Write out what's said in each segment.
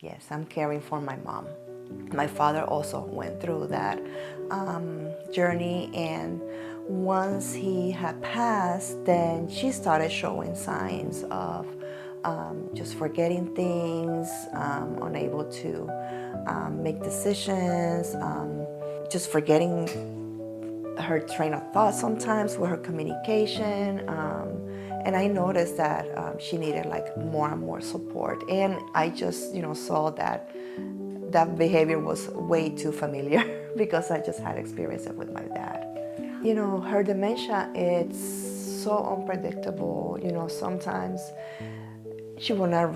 Yes, I'm caring for my mom. My father also went through that journey, and once he had passed, then she started showing signs of just forgetting things, unable to make decisions, just forgetting her train of thought sometimes with her communication. And I noticed that she needed like more and more support. And I just, saw that that behavior was way too familiar because I just had experience it with my dad. Her dementia, it's so unpredictable. Sometimes she will not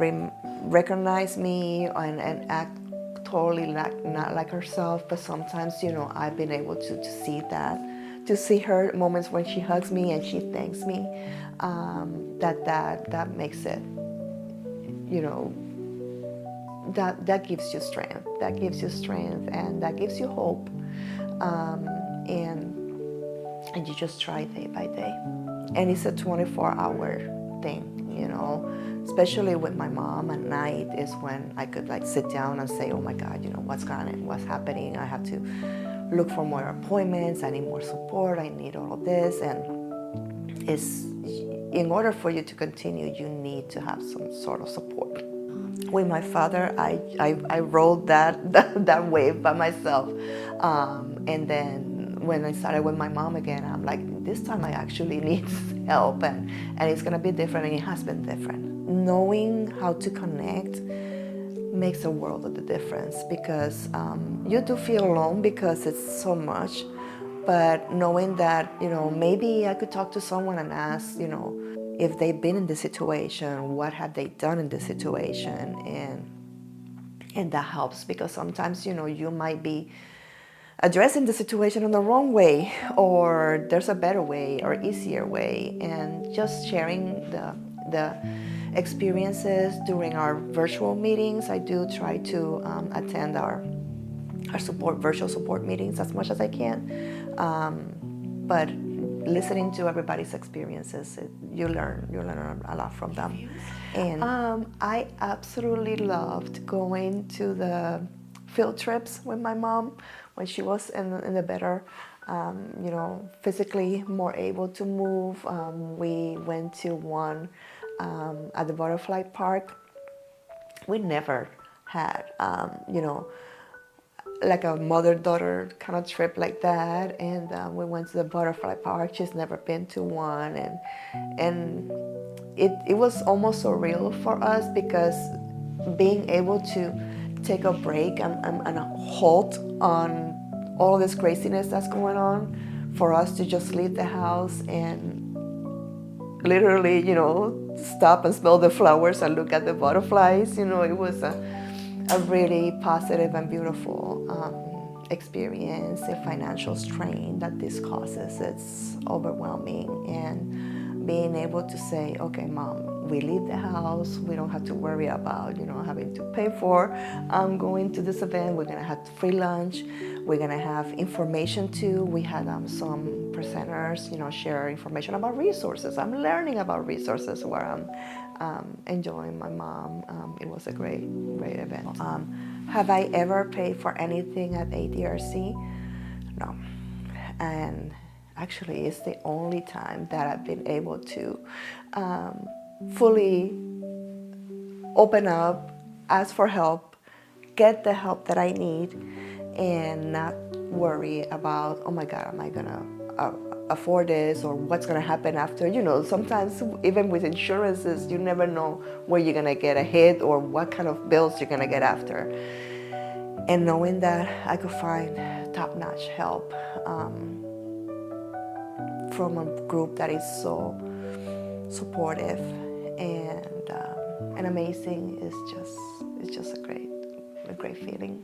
recognize me and act totally not like herself, but sometimes, I've been able to see that, to see her moments when she hugs me and she thanks me, that makes it, that gives you strength. That gives you strength, and that gives you hope. And you just try day by day. And it's a 24-hour thing, Especially with my mom at night is when I could like sit down and say, oh my God, what's going on, what's happening? I have to look for more appointments. I need more support. I need all of this. And it's, in order for you to continue, you need to have some sort of support. With my father, I rode that wave by myself. And then when I started with my mom again, I'm like, this time I actually need help, and it's gonna be different, and it has been different. Knowing how to connect makes a world of the difference, because you do feel alone because it's so much, but knowing that, maybe I could talk to someone and ask, if they've been in this situation, what have they done in this situation, and that helps, because sometimes, you might be addressing the situation in the wrong way, or there's a better way or easier way, and just sharing the experiences during our virtual meetings. I do try to attend our virtual support meetings as much as I can, but listening to everybody's experiences, you learn a lot from them. And I absolutely loved going to the field trips with my mom when she was in the better, physically more able to move. We went to one at the butterfly park. We never had, like a mother-daughter kind of trip like that, and we went to the butterfly park. She's never been to one, and it was almost surreal for us, because being able to take a break and a halt on all of this craziness that's going on, for us to just leave the house and literally, stop and smell the flowers and look at the butterflies. It was a really positive and beautiful experience. The financial strain that this causes, it's overwhelming. And being able to say, okay, Mom, we leave the house, we don't have to worry about, having to pay for going to this event. We're gonna have free lunch. We're gonna have information too. We had some presenters, share information about resources. I'm learning about resources where I'm enjoying my mom. It was a great event. Have I ever paid for anything at ADRC? No. And actually, it's the only time that I've been able to fully open up, ask for help, get the help that I need, and not worry about, oh my God, am I gonna afford this, or what's gonna happen after? Sometimes even with insurances, you never know where you're gonna get a hit or what kind of bills you're gonna get after. And knowing that I could find top-notch help from a group that is so supportive and amazing is just a great feeling.